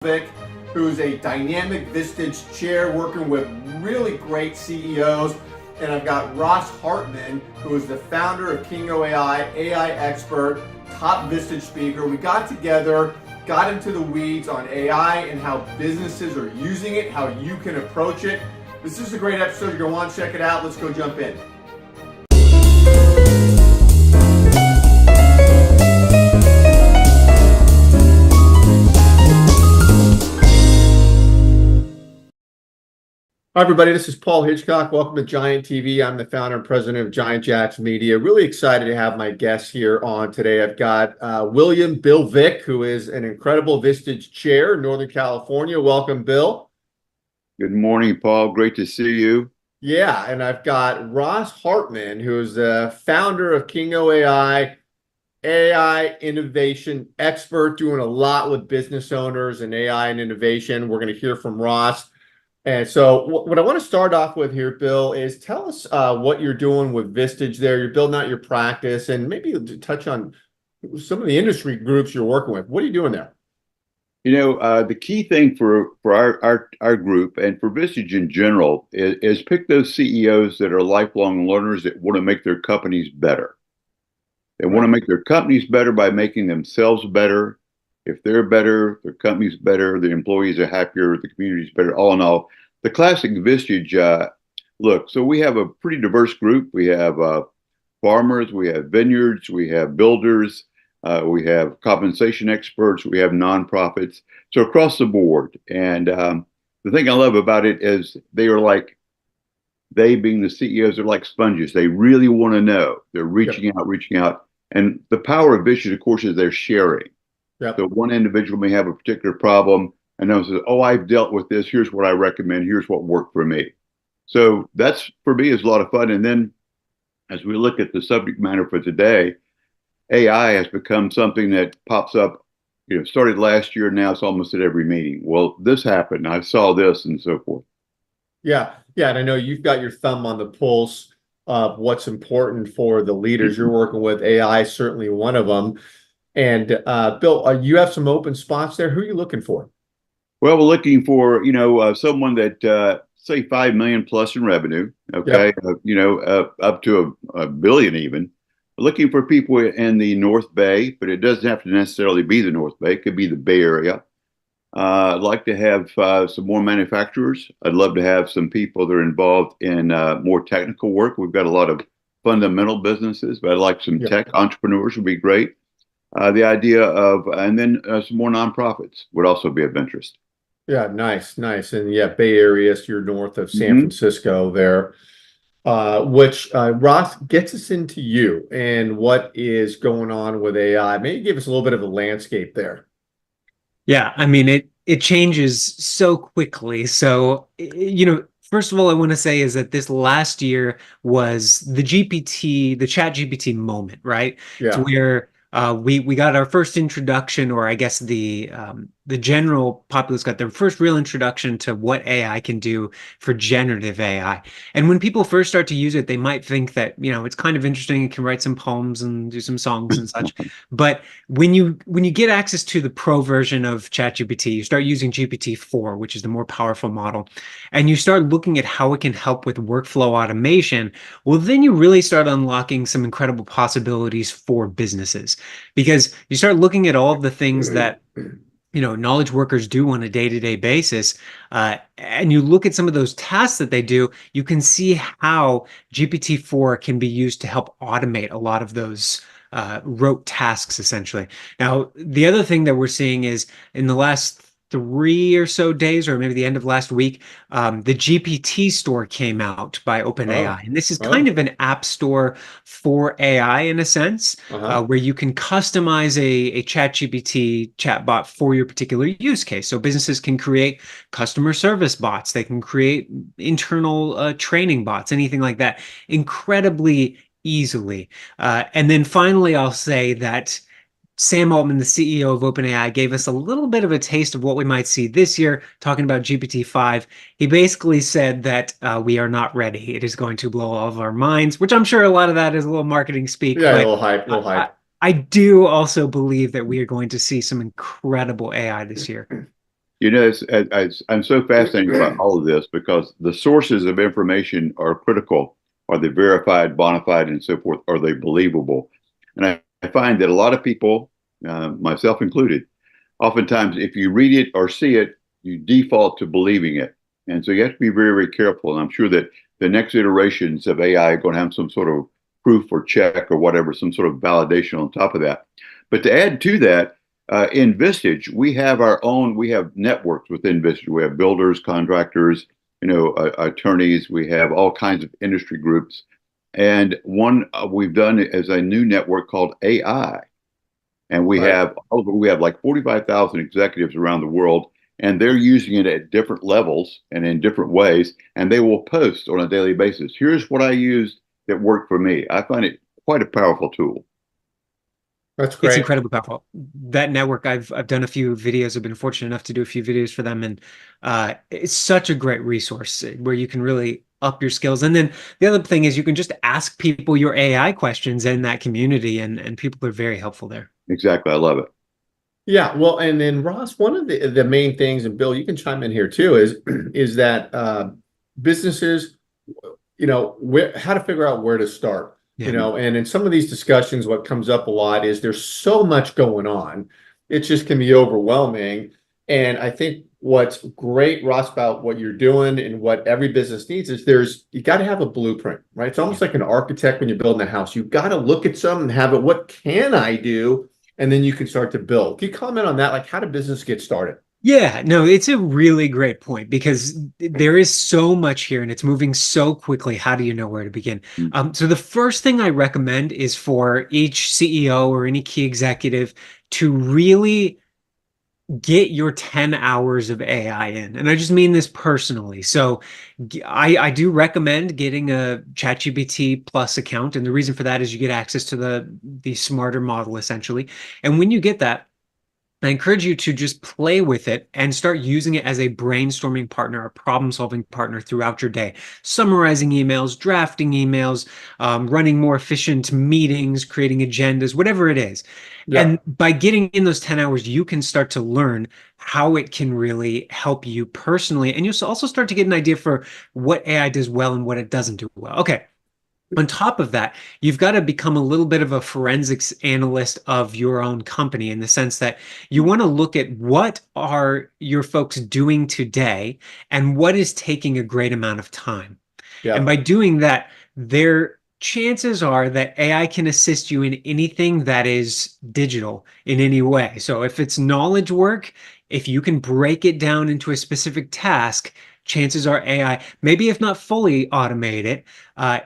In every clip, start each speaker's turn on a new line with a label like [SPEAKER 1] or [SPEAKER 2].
[SPEAKER 1] Vick, who's a dynamic Vistage chair working with really great CEOs. And I've got Ross Hartmann, who is the founder of Kiingo AI expert, top Vistage speaker. We got together, got into the weeds on AI and how businesses are using it, how you can approach it. This is a great episode. You're going to want to check it out. Let's go jump in. Hi, everybody. This is Paul Hitchcock. Welcome to Giant TV. I'm the founder and president of Giant Jacks Media. Really excited to have my guests here on today. I've got Bill Vick, who is an incredible Vistage chair in Northern California. Welcome, Bill.
[SPEAKER 2] Good morning, Paul. Great to see you.
[SPEAKER 1] Yeah, and I've got Ross Hartmann, who is the founder of Kiingo AI innovation expert, doing a lot with business owners and AI and innovation. We're going to hear from Ross. And so what I want to start off with here, Bill, is tell us what you're doing with Vistage there. You're building out your practice and maybe touch on some of the industry groups you're working with. What are you doing there?
[SPEAKER 2] You know, the key thing for our group and for Vistage in general is pick those CEOs that are lifelong learners that want to make their companies better. They want to make their companies better by making themselves better. If they're better, their company's better, the employees are happier, the community's better, all in all. The classic Vistage look, so we have a pretty diverse group. We have farmers, we have vineyards, we have builders, we have compensation experts, we have nonprofits. So across the board. And the thing I love about it is they being the CEOs are like sponges. They really want to know. They're reaching out. And the power of Vistage, of course, is they're sharing.
[SPEAKER 1] Yep.
[SPEAKER 2] So one individual may have a particular problem and then says, oh, I've dealt with this. Here's what I recommend. Here's what worked for me. So that's, for me, is a lot of fun. And then as we look at the subject matter for today, AI has become something that pops up, started last year. Now it's almost at every meeting. Well, this happened. I saw this and so forth.
[SPEAKER 1] Yeah. And I know you've got your thumb on the pulse of what's important for the leaders you're working with. AI is certainly one of them. And Bill, you have some open spots there. Who are you looking for?
[SPEAKER 2] Well, we're looking for, someone that, say, 5 million plus in revenue. Okay. Yep. Up to a billion even. We're looking for people in the North Bay, but it doesn't have to necessarily be the North Bay. It could be the Bay Area. I'd like to have some more manufacturers. I'd love to have some people that are involved in more technical work. We've got a lot of fundamental businesses, but I'd like some tech entrepreneurs would be great. The idea of, and then some more nonprofits would also be of interest.
[SPEAKER 1] Yeah, nice. And yeah, Bay Area, so you're north of San Francisco there, which Ross gets us into you and what is going on with AI. Maybe give us a little bit of a landscape there.
[SPEAKER 3] Yeah, I mean, it changes so quickly. So, first of all, I want to say is that this last year was the chat GPT moment, right?
[SPEAKER 1] Yeah.
[SPEAKER 3] To where we got our first introduction, or I guess the general populace got their first real introduction to what AI can do for generative AI. And when people first start to use it, they might think that, it's kind of interesting. It can write some poems and do some songs and such. But when you get access to the pro version of ChatGPT, you start using GPT-4, which is the more powerful model, and you start looking at how it can help with workflow automation, well, then you really start unlocking some incredible possibilities for businesses, because you start looking at all of the things that knowledge workers do on a day-to-day basis, and you look at some of those tasks that they do, you can see how GPT-4 can be used to help automate a lot of those rote tasks, essentially. Now, the other thing that we're seeing is in the last 3 or so days, or maybe the end of last week, the GPT store came out by OpenAI. And this is kind of an app store for AI in a sense, where you can customize a ChatGPT chatbot for your particular use case. So businesses can create customer service bots. They can create internal training bots, anything like that, incredibly easily. And then finally, I'll say that Sam Altman, the CEO of OpenAI, gave us a little bit of a taste of what we might see this year, talking about GPT-5. He basically said that we are not ready. It is going to blow all of our minds, which I'm sure a lot of that is a little marketing speak.
[SPEAKER 1] Yeah, a little hype.
[SPEAKER 3] I do also believe that we are going to see some incredible AI this year.
[SPEAKER 2] I'm so fascinated by all of this because the sources of information are critical. Are they verified, bona fide, and so forth? Are they believable? And I find that a lot of people, myself included, oftentimes if you read it or see it, you default to believing it. And so you have to be very, very careful. And I'm sure that the next iterations of AI are going to have some sort of proof or check or whatever, some sort of validation on top of that. But to add to that, in Vistage, we have we have networks within Vistage. We have builders, contractors, attorneys. We have all kinds of industry groups. And one we've done is a new network called AI. And we have like 45,000 executives around the world, and they're using it at different levels and in different ways. And they will post on a daily basis. Here's what I used that worked for me. I find it quite a powerful tool.
[SPEAKER 1] That's
[SPEAKER 3] It's
[SPEAKER 1] great.
[SPEAKER 3] incredibly powerful. That network, I've done a few videos. I've been fortunate enough to do a few videos for them, and it's such a great resource where you can really up your skills. And then the other thing is you can just ask people your AI questions in that community, and people are very helpful there.
[SPEAKER 2] Exactly. I love it.
[SPEAKER 1] Yeah, well, and then Ross, one of the main things, and Bill, you can chime in here too, is that businesses, how to figure out where to start.
[SPEAKER 3] Yeah.
[SPEAKER 1] And in some of these discussions, what comes up a lot is there's so much going on, it just can be overwhelming. And I think what's great, Ross, about what you're doing and what every business needs is you got to have a blueprint, right? It's almost like an architect when you're building a house. You've got to look at something and have it. What can I do? And then you can start to build. Can you comment on that? Like, how did business get started?
[SPEAKER 3] Yeah, no, it's a really great point because there is so much here and it's moving so quickly. How do you know where to begin? So the first thing I recommend is for each CEO or any key executive to really get your 10 hours of AI in. And I just mean this personally. So I do recommend getting a ChatGPT Plus account. And the reason for that is you get access to the smarter model essentially. And when you get that, I encourage you to just play with it and start using it as a brainstorming partner, a problem-solving partner throughout your day. Summarizing emails, drafting emails, running more efficient meetings, creating agendas, whatever it is.
[SPEAKER 1] Yeah.
[SPEAKER 3] And by getting in those 10 hours, you can start to learn how it can really help you personally. And you'll also start to get an idea for what AI does well and what it doesn't do well. Okay. On top of that, you've got to become a little bit of a forensics analyst of your own company in the sense that you want to look at what are your folks doing today and what is taking a great amount of time. And
[SPEAKER 1] Yeah.
[SPEAKER 3] by doing that, their chances are that AI can assist you in anything that is digital in any way. So if it's knowledge work, if you can break it down into a specific task, chances are AI, maybe if not fully automate it,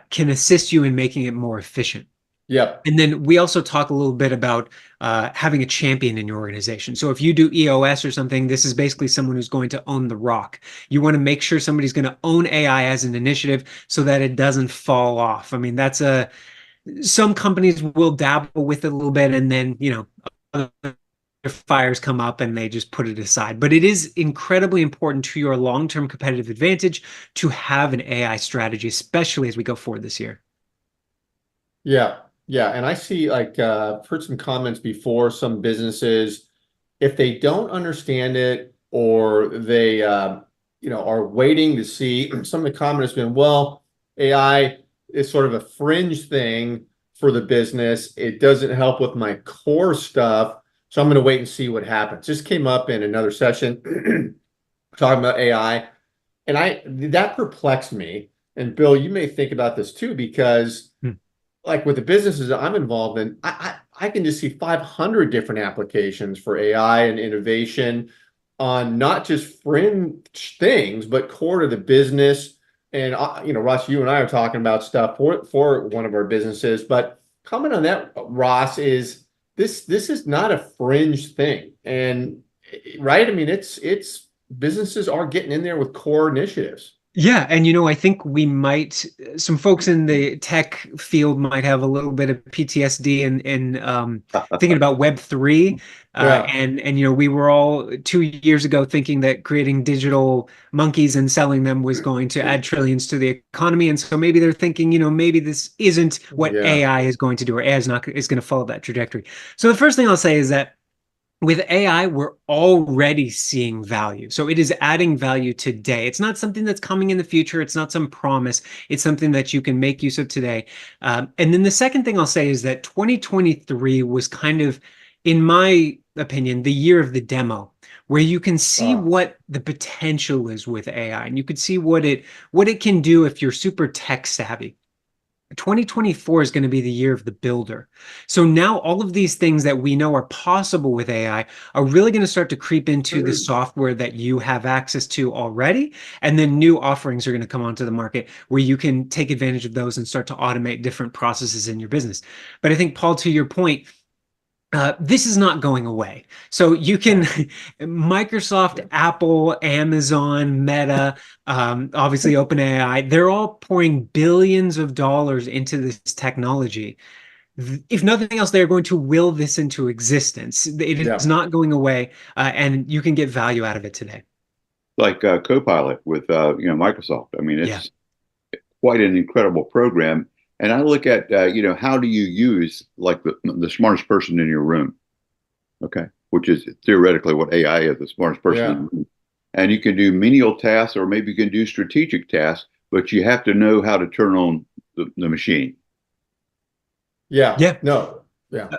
[SPEAKER 3] can assist you in making it more efficient.
[SPEAKER 1] Yeah.
[SPEAKER 3] And then we also talk a little bit about having a champion in your organization. So if you do EOS or something, this is basically someone who's going to own the rock. You want to make sure somebody's going to own AI as an initiative so that it doesn't fall off. I mean, some companies will dabble with it a little bit and then, fires come up and they just put it aside. But it is incredibly important to your long-term competitive advantage to have an AI strategy, especially as we go forward this year.
[SPEAKER 1] Yeah. Yeah. And I see, like, I've heard some comments before, some businesses, if they don't understand it or they, are waiting to see, some of the comment has been, well, AI is sort of a fringe thing for the business. It doesn't help with my core stuff. So I'm going to wait and see what happens. This came up in another session talking about AI, and that perplexed me. And Bill, you may think about this too, because like with the businesses that I'm involved in, I can just see 500 different applications for AI and innovation on not just fringe things, but core to the business. And Ross, you and I are talking about stuff for one of our businesses. But comment on that, Ross, is this is not a fringe thing, and right? I mean, it's businesses are getting in there with core initiatives.
[SPEAKER 3] Yeah, and I think some folks in the tech field might have a little bit of PTSD in thinking about Web3.
[SPEAKER 1] Yeah.
[SPEAKER 3] And we were all 2 years ago thinking that creating digital monkeys and selling them was going to add trillions to the economy. And so maybe they're thinking, maybe this isn't what
[SPEAKER 1] Yeah.
[SPEAKER 3] AI is going to do, or AI is going to follow that trajectory. So the first thing I'll say is that with AI, we're already seeing value. So it is adding value today. It's not something that's coming in the future. It's not some promise. It's something that you can make use of today. And then the second thing I'll say is that 2023 was kind of, in my opinion, the year of the demo, where you can see
[SPEAKER 1] Uh,
[SPEAKER 3] what the potential is with AI, and you can see what it can do if you're super tech savvy. 2024 is going to be the year of the builder. So now all of these things that we know are possible with AI are really going to start to creep into the software that you have access to already. And then new offerings are going to come onto the market where you can take advantage of those and start to automate different processes in your business. But I think, Paul, to your point, this is not going away. So you can,
[SPEAKER 1] no.
[SPEAKER 3] Microsoft, Apple, Amazon, Meta, obviously OpenAI, they're all pouring billions of dollars into this technology. If nothing else, they're going to will this into existence. It is
[SPEAKER 1] Yeah.
[SPEAKER 3] not going away, and you can get value out of it today.
[SPEAKER 2] Like Copilot with Microsoft. I mean,
[SPEAKER 3] Yeah.
[SPEAKER 2] it's quite an incredible program. And I look at how do you use like the smartest person in your room, okay, which is theoretically what AI is, the smartest person in
[SPEAKER 1] Yeah.
[SPEAKER 2] the room. And you can do menial tasks or maybe you can do strategic tasks, but you have to know how to turn on the machine.
[SPEAKER 1] Yeah.
[SPEAKER 3] Yeah.
[SPEAKER 1] No. Yeah.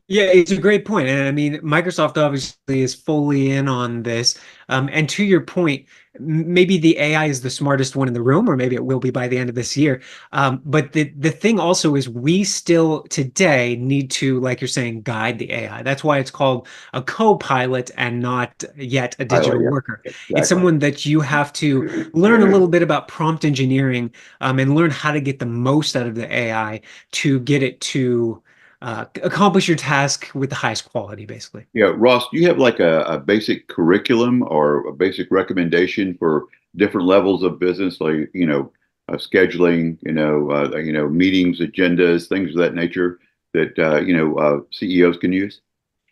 [SPEAKER 3] Yeah, it's a great point. And I mean, Microsoft obviously is fully in on this. And to your point, maybe the AI is the smartest one in the room, or maybe it will be by the end of this year. But the thing also is we still today need to, like you're saying, guide the AI. That's why it's called a co-pilot and not yet a
[SPEAKER 2] Pilot,
[SPEAKER 3] digital worker.
[SPEAKER 2] yeah,
[SPEAKER 3] It's
[SPEAKER 2] exactly.
[SPEAKER 3] someone that you have to learn a little bit about prompt engineering, and learn how to get the most out of the AI to get it to accomplish your task with the highest quality, basically.
[SPEAKER 2] Yeah, Ross, do you have like a basic curriculum or a basic recommendation for different levels of business, like scheduling, meetings, agendas, things of that nature that CEOs can use?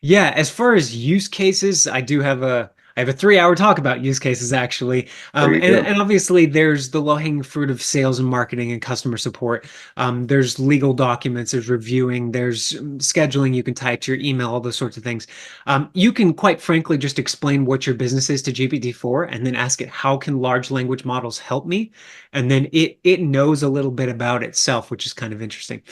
[SPEAKER 3] Yeah, as far as use cases, I have a 3 hour talk about use cases actually.
[SPEAKER 2] There you go.
[SPEAKER 3] And obviously there's the low-hanging fruit of sales and marketing and customer support. There's legal documents, there's reviewing, there's scheduling you can tie to your email, all those sorts of things. You can quite frankly just explain what your business is to GPT-4 and then ask it, how can large language models help me? And then it knows a little bit about itself, which is kind of interesting.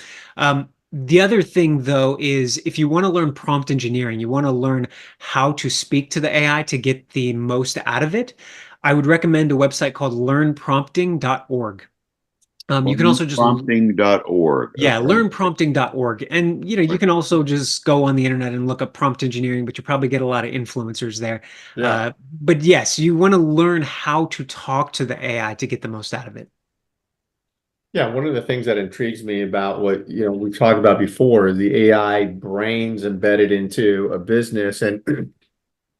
[SPEAKER 3] The other thing, though, is if you want to learn prompt engineering, you want to learn how to speak to the AI to get the most out of it, I would recommend a website called learnprompting.org. You can also just,
[SPEAKER 2] Prompting.org.
[SPEAKER 3] yeah,
[SPEAKER 2] Okay.
[SPEAKER 3] learnprompting.org. And, you can also just go on the internet and look up prompt engineering, but you probably get a lot of influencers there.
[SPEAKER 1] Yeah.
[SPEAKER 3] But yes, you want to learn how to talk to the AI to get the most out of it.
[SPEAKER 1] Yeah, one of the things that intrigues me about what, we've talked about before is the AI brains embedded into a business. And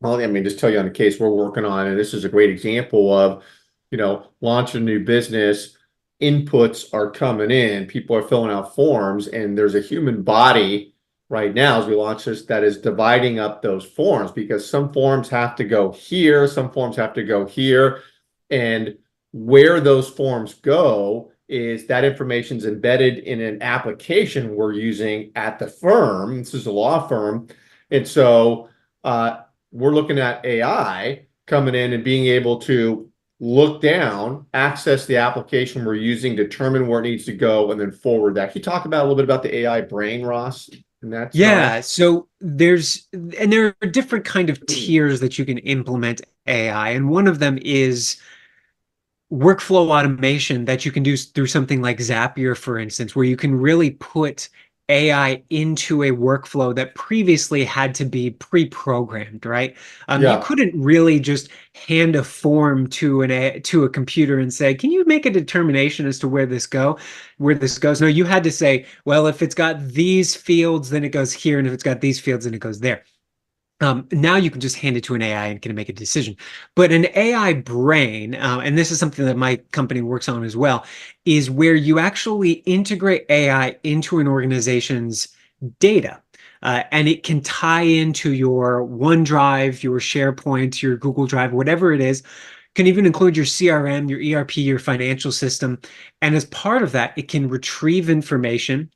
[SPEAKER 1] well, I mean, just tell you on the case we're working on, and this is a great example of, launch a new business, inputs are coming in, people are filling out forms, and there's a human body right now as we launch this that is dividing up those forms because some forms have to go here, some forms have to go here, and where those forms go is that information is embedded in an application we're using at the firm. This is a law firm. And so we're looking at AI coming in and being able to look down, access the application we're using, determine where it needs to go, and then forward that. Can you talk about a little bit about the AI brain, Ross, in that side?
[SPEAKER 3] Yeah, so there are different kind of tiers that you can implement AI, and one of them is workflow automation that you can do through something like Zapier, for instance, where you can really put AI into a workflow that previously had to be pre-programmed, right? You
[SPEAKER 1] Yeah.
[SPEAKER 3] couldn't really just hand a form to a computer and say, "Can you make a determination as to where this goes?" No, you had to say, "Well, if it's got these fields, then it goes here, and if it's got these fields, then it goes there." Now you can just hand it to an AI and can make a decision. But an AI brain, and this is something that my company works on as well, is where you actually integrate AI into an organization's data. And it can tie into your OneDrive, your SharePoint, your Google Drive, whatever it is. Can even include your CRM, your ERP, your financial system. And as part of that, it can retrieve information,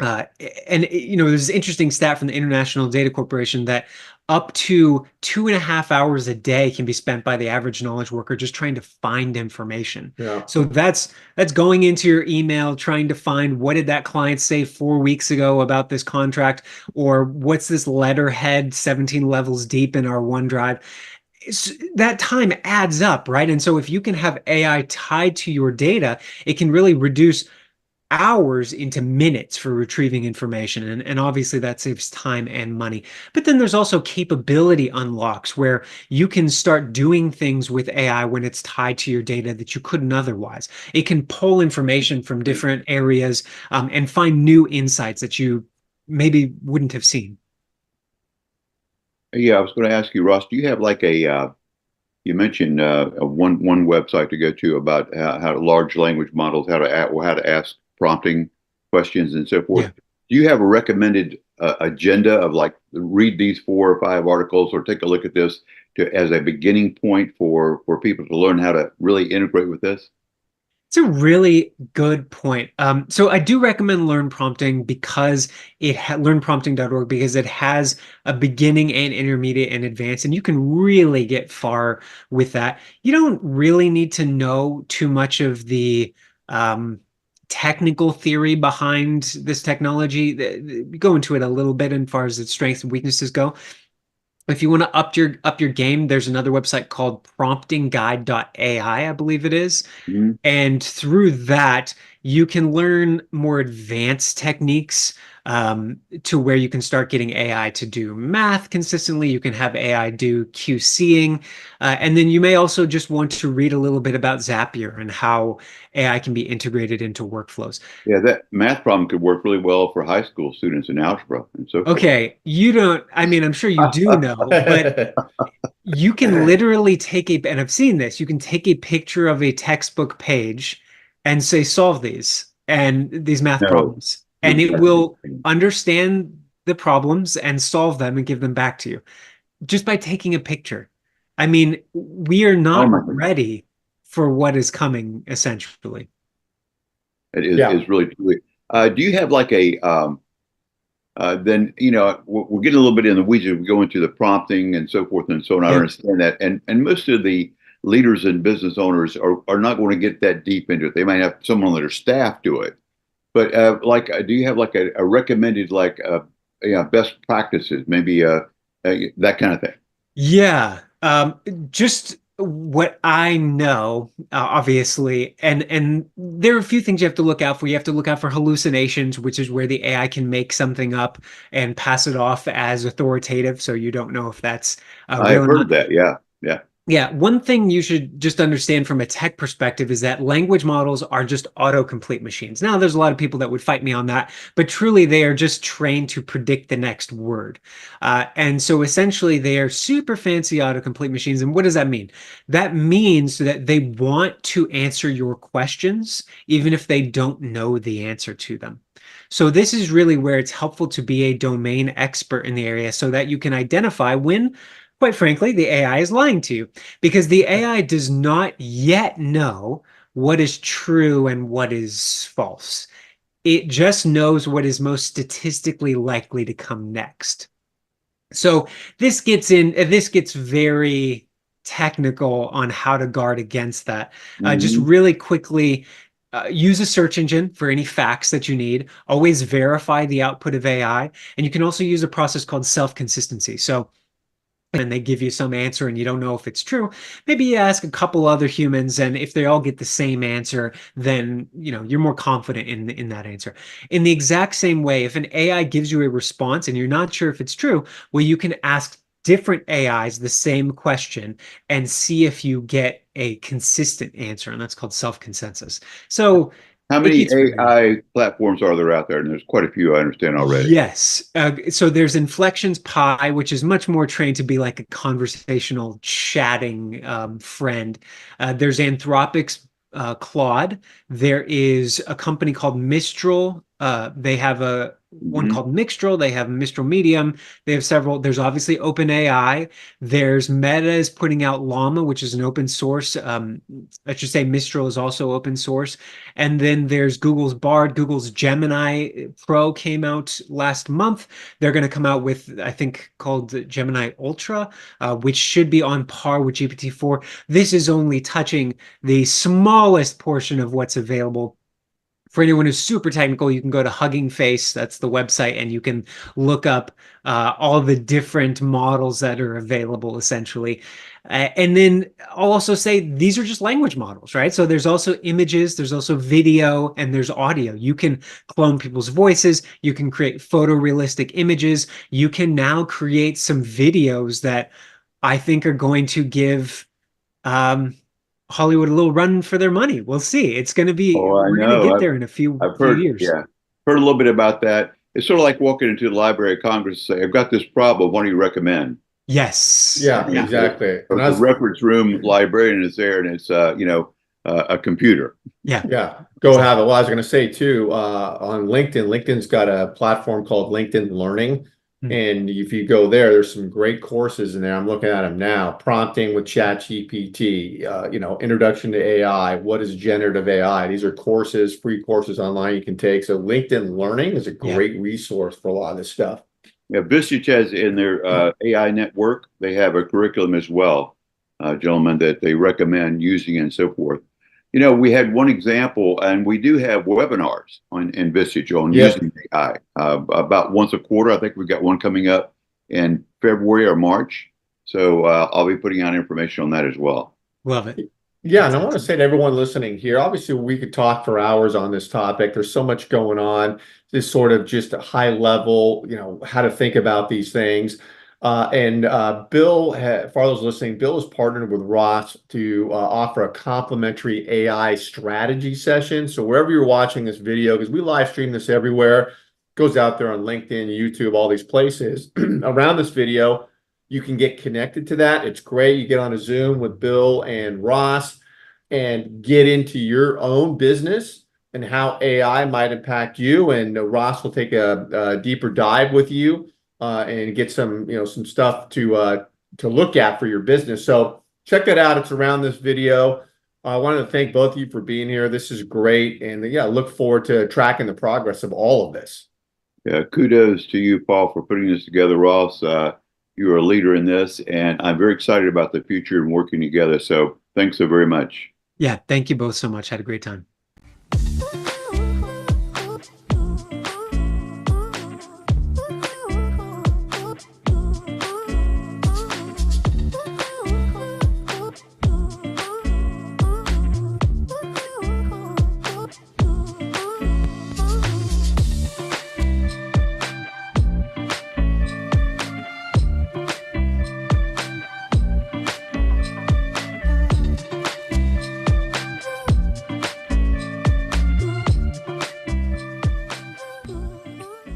[SPEAKER 3] Uh, and there's this interesting stat from the International Data Corporation that up to 2.5 hours a day can be spent by the average knowledge worker just trying to find information.
[SPEAKER 1] Yeah.
[SPEAKER 3] So that's going into your email, trying to find what did that client say 4 weeks ago about this contract, or what's this letterhead 17 levels deep in our OneDrive. That time adds up, right? And so if you can have AI tied to your data, it can really reduce hours into minutes for retrieving information. And obviously that saves time and money. But then there's also capability unlocks where you can start doing things with AI when it's tied to your data that you couldn't otherwise. It can pull information from different areas and find new insights that you maybe wouldn't have seen.
[SPEAKER 2] Yeah, I was going to ask you, Ross, do you have like you mentioned one website to go to about how large language models, how to ask prompting questions and so forth.
[SPEAKER 3] Yeah.
[SPEAKER 2] Do you have a recommended agenda of like read these 4 or 5 articles or take a look at this as a beginning point for people to learn how to really integrate with this?
[SPEAKER 3] It's a really good point. So I do recommend Learn Prompting because learnprompting.org because it has a beginning and intermediate and advanced, and you can really get far with that. You don't really need to know too much of the technical theory behind this technology. We go into it a little bit as far as its strengths and weaknesses go. If you want to up your game, there's another website called promptingguide.ai, I believe it is.
[SPEAKER 2] Mhm.
[SPEAKER 3] And through that, you can learn more advanced techniques to where you can start getting AI to do math consistently. You can have AI do QCing. And then you may also just want to read a little bit about Zapier and how AI can be integrated into workflows.
[SPEAKER 2] Yeah, that math problem could work really well for high school students in algebra and so forth.
[SPEAKER 3] Okay, you don't, I mean, I'm sure you do know, but you can literally take and I've seen this, you can take a picture of a textbook page and say, solve these math
[SPEAKER 2] No,
[SPEAKER 3] problems,
[SPEAKER 2] you're
[SPEAKER 3] and it will
[SPEAKER 2] messing.
[SPEAKER 3] understand the problems and solve them and give them back to you just by taking a picture. I mean, we are
[SPEAKER 2] Oh
[SPEAKER 3] not
[SPEAKER 2] my goodness.
[SPEAKER 3] ready for what is coming, essentially.
[SPEAKER 2] It
[SPEAKER 1] Yeah.
[SPEAKER 2] is really truly. Do you have like a then we're getting a little bit in the weeds as we go into the prompting and so forth and so on. I
[SPEAKER 3] Yeah.
[SPEAKER 2] understand that, and most of the leaders and business owners are not going to get that deep into it. They might have someone on their staff do it, but do you have like a recommended like best practices, maybe that kind of thing?
[SPEAKER 3] Yeah, just what I know, obviously, and there are a few things you have to look out for. You have to look out for hallucinations, which is where the AI can make something up and pass it off as authoritative, so you don't know if that's real
[SPEAKER 2] I've
[SPEAKER 3] or
[SPEAKER 2] heard of
[SPEAKER 3] not.
[SPEAKER 2] that. Yeah, yeah.
[SPEAKER 3] Yeah, one thing you should just understand from a tech perspective is that language models are just autocomplete machines. Now, there's a lot of people that would fight me on that, but truly they are just trained to predict the next word. And so essentially they are super fancy autocomplete machines. And what does that mean? That means that they want to answer your questions, even if they don't know the answer to them. So this is really where it's helpful to be a domain expert in the area so that you can identify when, quite frankly, the AI is lying to you because the AI does not yet know what is true and what is false. It just knows what is most statistically likely to come next. So this gets very technical on how to guard against that. Just
[SPEAKER 2] Hmm.
[SPEAKER 3] really quickly, use a search engine for any facts that you need. Always verify the output of AI. And you can also use a process called self-consistency. So and they give you some answer and you don't know if it's true, maybe you ask a couple other humans, and if they all get the same answer, then you're more confident in that answer. In the exact same way, if an AI gives you a response and you're not sure if it's true, well, you can ask different AIs the same question and see if you get a consistent answer, and that's called self-consensus. So
[SPEAKER 2] How
[SPEAKER 3] it
[SPEAKER 2] many
[SPEAKER 3] gets really
[SPEAKER 2] AI platforms are there out there? And there's quite a few, I understand already.
[SPEAKER 3] Yes. So there's Inflections Pi, which is much more trained to be like a conversational chatting friend. There's Anthropic's Claude. There is a company called Mistral. They have one called Mixtral. They have Mistral Medium. They have several. There's obviously OpenAI. There's Meta is putting out Llama, which is an open source. I should say Mistral is also open source. And then there's Google's Bard. Google's Gemini Pro came out last month. They're going to come out with, I think, called Gemini Ultra, which should be on par with GPT-4. This is only touching the smallest portion of what's available. For anyone who's super technical, you can go to Hugging Face. That's the website, and you can look up all the different models that are available, essentially. And then I'll also say these are just language models, right? So there's also images, there's also video, and there's audio. You can clone people's voices. You can create photorealistic images. You can now create some videos that I think are going to give Hollywood a little run for their money. We'll see. It's going to be,
[SPEAKER 2] Oh, I
[SPEAKER 3] we're going to
[SPEAKER 2] know.
[SPEAKER 3] get there in a few years.
[SPEAKER 2] Yeah, heard a little bit about that. It's sort of like walking into the Library of Congress and say, I've got this problem. What do you recommend?
[SPEAKER 3] Yes.
[SPEAKER 1] Yeah, exactly.
[SPEAKER 2] So the reference room librarian is there, and it's a computer.
[SPEAKER 3] Yeah.
[SPEAKER 1] Go have it. Well, I was going to say too, on LinkedIn, LinkedIn's got a platform called LinkedIn Learning. And if you go there, there's some great courses in there. I'm looking at them now. Prompting with ChatGPT, introduction to AI. What is generative AI? These are courses, free courses online you can take. So LinkedIn Learning is a great resource for a lot of this stuff.
[SPEAKER 2] Yeah, Vistage has in their AI network, they have a curriculum as well, gentlemen, that they recommend using and so forth. We had one example, and we do have webinars in Vistage on using AI about once a quarter. I think we've got one coming up in February or March. So I'll be putting out information on that as well.
[SPEAKER 3] Love it.
[SPEAKER 1] Yeah, and I want to say to everyone listening here, obviously we could talk for hours on this topic. There's so much going on. This sort of just a high level, how to think about these things. And Bill, for those listening, Bill has partnered with Ross to offer a complimentary AI strategy session. So wherever you're watching this video, because we live stream this everywhere, it goes out there on LinkedIn, YouTube, all these places. Around this video, you can get connected to that. It's great. You get on a Zoom with Bill and Ross and get into your own business and how AI might impact you. And Ross will take a deeper dive with you and get some stuff to look at for your business. So check that out. It's around this video. I wanted to thank both of you for being here. This is great. And look forward to tracking the progress of all of this.
[SPEAKER 2] Yeah, kudos to you, Paul, for putting this together, Ross. You're a leader in this, and I'm very excited about the future and working together. So thanks so very much.
[SPEAKER 3] Yeah, thank you both so much. Had a great time.